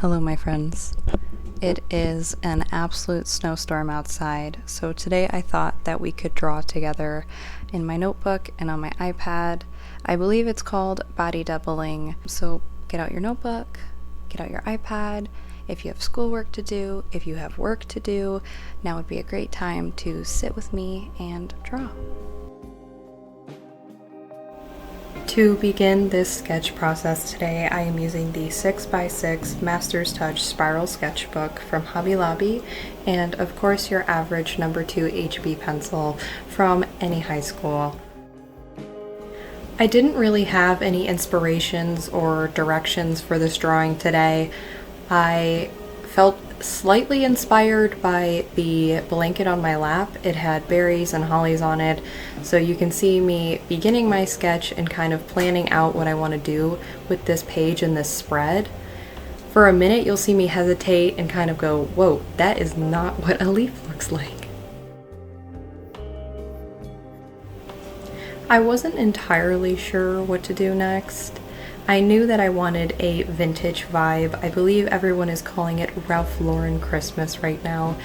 Hello, my friends. It is an absolute snowstorm outside, so today I thought that we could draw together in my notebook and on my iPad. I believe it's called body doubling. So get out your notebook, get out your iPad. If you have schoolwork to do, if you have work to do, now would be a great time to sit with me and draw. To begin this sketch process today, I am using the 6x6 Master's Touch Spiral Sketchbook from Hobby Lobby, and of course your average number 2 HB pencil from any high school. I didn't really have any inspirations or directions for this drawing today. I felt slightly inspired by the blanket on my lap. It had berries and hollies on it, so you can see me beginning my sketch and kind of planning out what I want to do with this page and this spread. For a minute you'll see me hesitate and kind of go, whoa, that is not what a leaf looks like. I wasn't entirely sure what to do next. I knew that I wanted a vintage vibe. I believe everyone is calling it Ralph Lauren Christmas right now.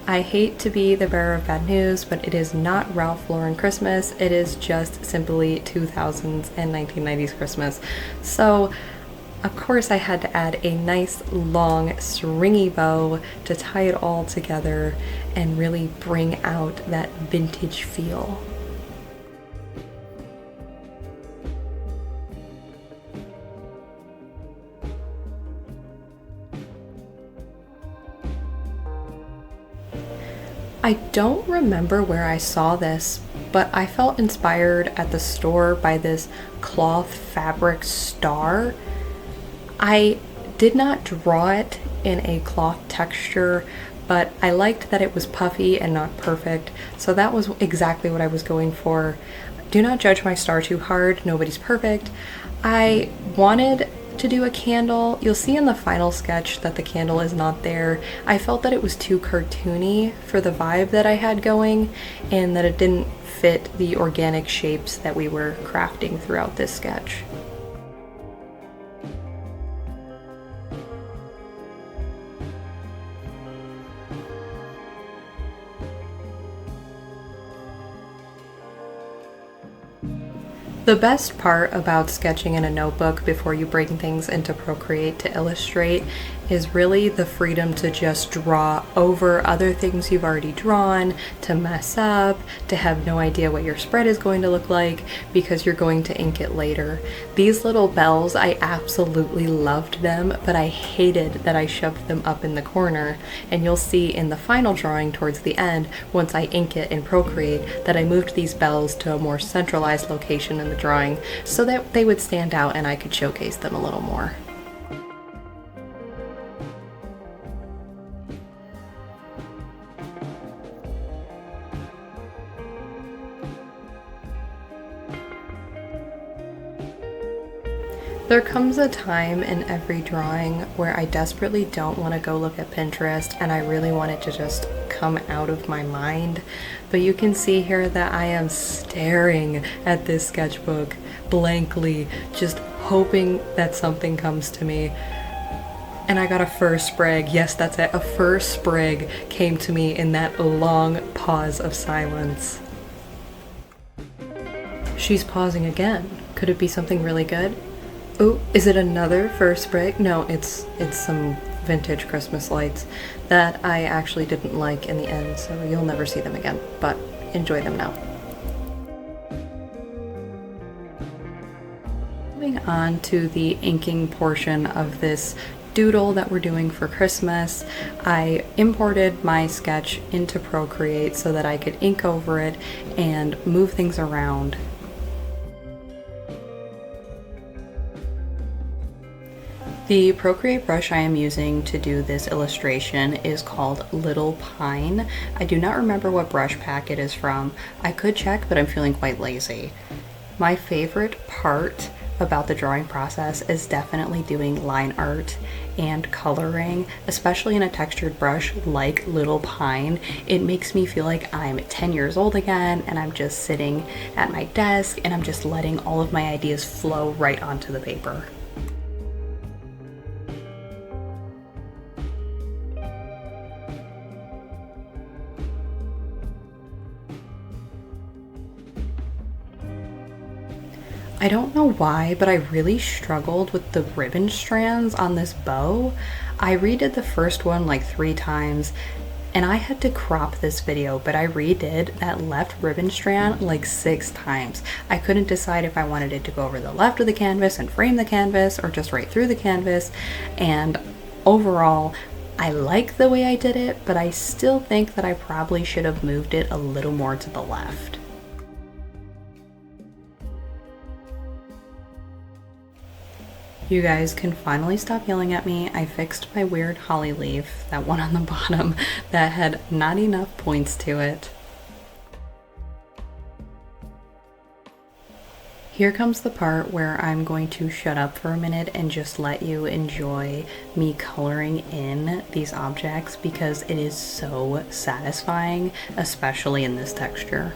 I hate to be the bearer of bad news, but it is not Ralph Lauren Christmas. It is just simply 2000s and 1990s Christmas. So, of course, I had to add a nice long stringy bow to tie it all together and really bring out that vintage feel. I don't remember where I saw this, but I felt inspired at the store by this cloth fabric star. I did not draw it in a cloth texture, but I liked that it was puffy and not perfect, so that was exactly what I was going for. Do not judge my star too hard, nobody's perfect. I wanted to do a candle. You'll see in the final sketch that the candle is not there. I felt that it was too cartoony for the vibe that I had going, and that it didn't fit the organic shapes that we were crafting throughout this sketch. The best part about sketching in a notebook before you bring things into Procreate to illustrate is really the freedom to just draw over other things you've already drawn, to mess up, to have no idea what your spread is going to look like because you're going to ink it later. These little bells, I absolutely loved them, but I hated that I shoved them up in the corner, and you'll see in the final drawing towards the end, once I ink it in Procreate, that I moved these bells to a more centralized location in the drawing so that they would stand out and I could showcase them a little more. There comes a time in every drawing where I desperately don't want to go look at Pinterest and I really want it to just come out of my mind. But you can see here that I am staring at this sketchbook blankly, just hoping that something comes to me. And I got a fir sprig. Yes, that's it. A fir sprig came to me in that long pause of silence. She's pausing again. Could it be something really good? Oh, is it another fir sprig? No, it's some vintage Christmas lights that I actually didn't like in the end, so you'll never see them again, but enjoy them now. Moving on to the inking portion of this doodle that we're doing for Christmas, I imported my sketch into Procreate so that I could ink over it and move things around. The Procreate brush I am using to do this illustration is called Little Pine. I do not remember what brush pack it is from. I could check, but I'm feeling quite lazy. My favorite part about the drawing process is definitely doing line art and coloring, especially in a textured brush like Little Pine. It makes me feel like I'm 10 years old again and I'm just sitting at my desk and I'm just letting all of my ideas flow right onto the paper. I don't know why, but I really struggled with the ribbon strands on this bow. I redid the first one like 3 times and I had to crop this video, but I redid that left ribbon strand like 6 times. I couldn't decide if I wanted it to go over the left of the canvas and frame the canvas or just right through the canvas. And overall, I like the way I did it, but I still think that I probably should have moved it a little more to the left. You guys can finally stop yelling at me. I fixed my weird holly leaf, that one on the bottom that had not enough points to it. Here comes the part where I'm going to shut up for a minute and just let you enjoy me coloring in these objects because it is so satisfying, especially in this texture.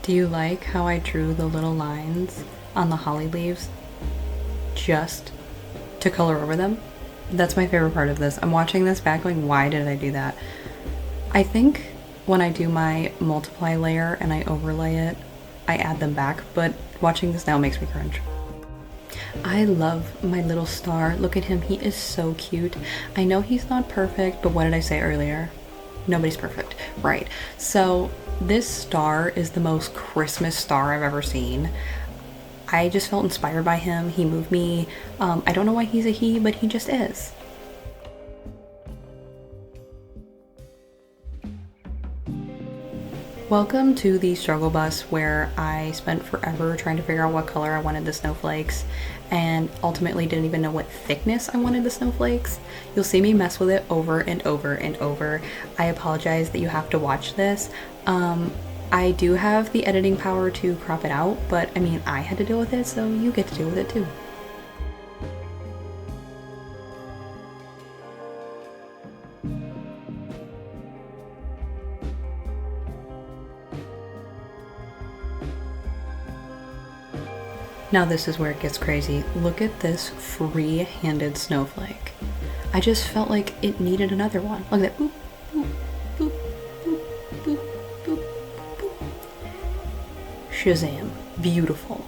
Do you like how I drew the little lines on the holly leaves just to color over them? That's my favorite part of this. I'm watching this back going, why did I do that? I think when I do my multiply layer and I overlay it, I add them back, but watching this now makes me cringe. I love my little star. Look at him, he is so cute. I know he's not perfect, but what did I say earlier? Nobody's perfect, right? So this star is the most Christmas star I've ever seen. I just felt inspired by him. He moved me. I don't know why he's a he, but he just is. Welcome to the struggle bus where I spent forever trying to figure out what color I wanted the snowflakes and ultimately didn't even know what thickness I wanted the snowflakes. You'll see me mess with it over and over and over. I apologize that you have to watch this. I do have the editing power to crop it out, but I mean, I had to deal with it, so you get to deal with it too. Now this is where it gets crazy. Look at this free-handed snowflake. I just felt like it needed another one. Look at that. Boop, boop, boop, boop, boop, boop, boop. Shazam. Beautiful.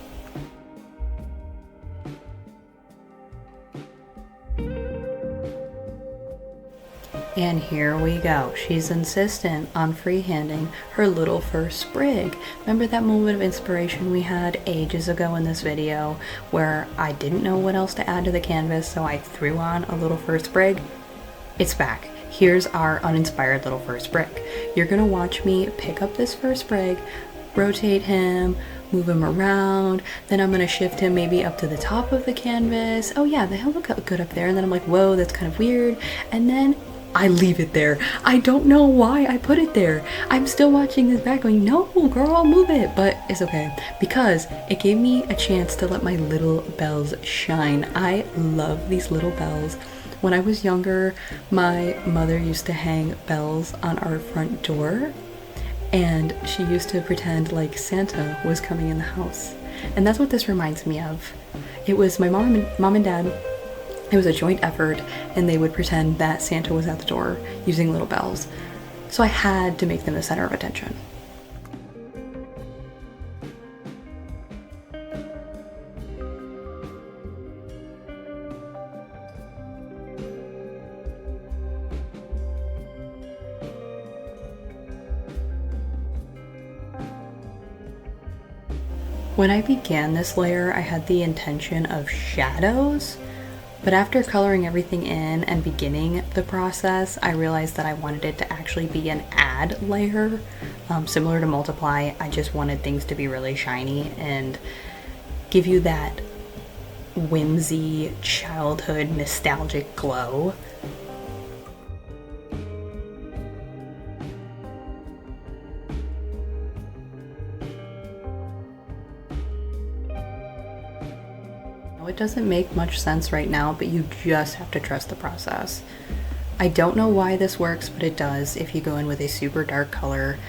And here we go. She's insistent on freehanding her little first sprig. Remember that moment of inspiration we had ages ago in this video where I didn't know what else to add to the canvas, so I threw on a little first sprig? It's back. Here's our uninspired little first sprig. You're gonna watch me pick up this first sprig, rotate him, move him around, then I'm gonna shift him maybe up to the top of the canvas. Oh yeah, he'll look good up there. And then I'm like, whoa, that's kind of weird. And then I leave it there. I don't know why I put it there. I'm still watching this back going, no, girl, move it. But it's okay because it gave me a chance to let my little bells shine. I love these little bells. When I was younger, my mother used to hang bells on our front door, and she used to pretend like Santa was coming in the house. And that's what this reminds me of. It was my mom and dad. It was a joint effort, and they would pretend that Santa was at the door using little bells. So I had to make them the center of attention. When I began this layer, I had the intention of shadows, but after coloring everything in and beginning the process, I realized that I wanted it to actually be an add layer. Similar to multiply, I just wanted things to be really shiny and give you that whimsy, childhood, nostalgic glow. It doesn't make much sense right now, but you just have to trust the process. I don't know why this works, but it does. If you go in with a super dark color,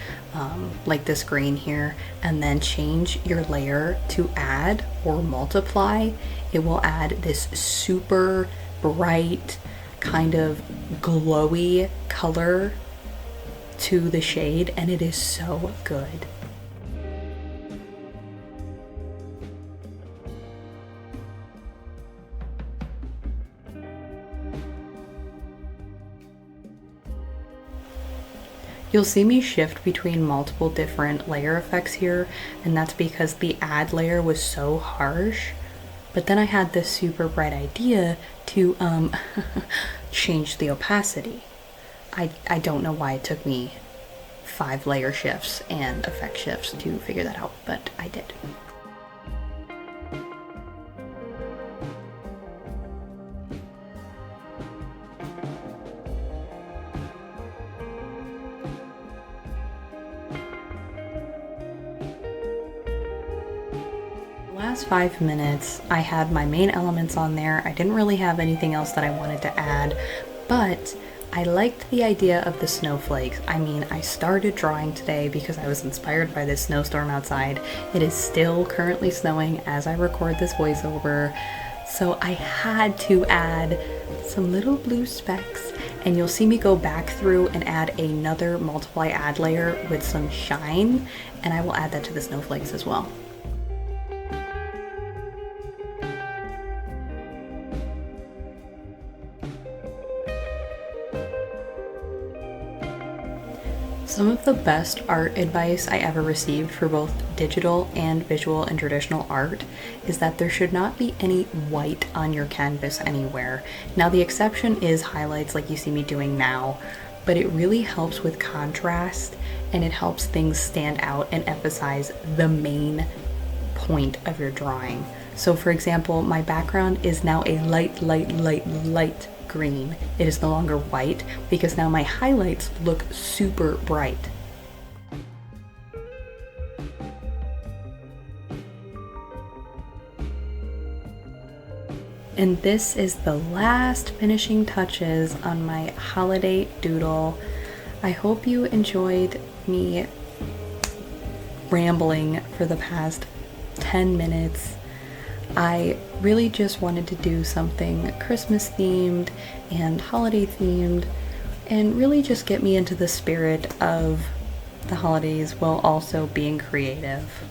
like this green here, and then change your layer to add or multiply, it will add this super bright, kind of glowy color to the shade, and it is so good. You'll see me shift between multiple different layer effects here, and that's because the add layer was so harsh. But then I had this super bright idea to change the opacity. I don't know why it took me 5 layer shifts and effect shifts to figure that out, but I did. Last 5 minutes, I had my main elements on there. I didn't really have anything else that I wanted to add, but I liked the idea of the snowflakes. I mean, I started drawing today because I was inspired by this snowstorm outside. It is still currently snowing as I record this voiceover, so I had to add some little blue specks, and you'll see me go back through and add another multiply add layer with some shine, and I will add that to the snowflakes as well. Some of the best art advice I ever received for both digital and visual and traditional art is that there should not be any white on your canvas anywhere. Now, the exception is highlights like you see me doing now, but it really helps with contrast and it helps things stand out and emphasize the main point of your drawing. So for example, my background is now a light green. It is no longer white because now my highlights look super bright. And this is the last finishing touches on my holiday doodle. I hope you enjoyed me rambling for the past 10 minutes. I really just wanted to do something Christmas themed and holiday themed and really just get me into the spirit of the holidays while also being creative.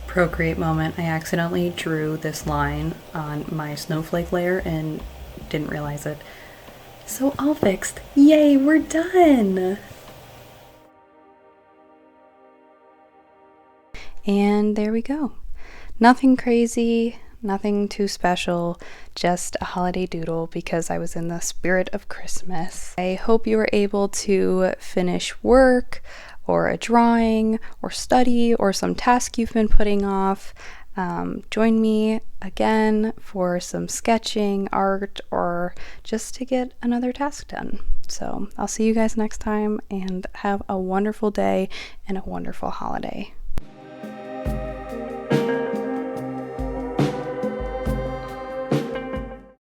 Procreate moment. I accidentally drew this line on my snowflake layer and didn't realize it. So all fixed. Yay, we're done! And there we go. Nothing crazy, nothing too special, just a holiday doodle because I was in the spirit of Christmas. I hope you were able to finish work or a drawing or study or some task you've been putting off. Join me again for some sketching, art, or just to get another task done. So I'll see you guys next time and have a wonderful day and a wonderful holiday.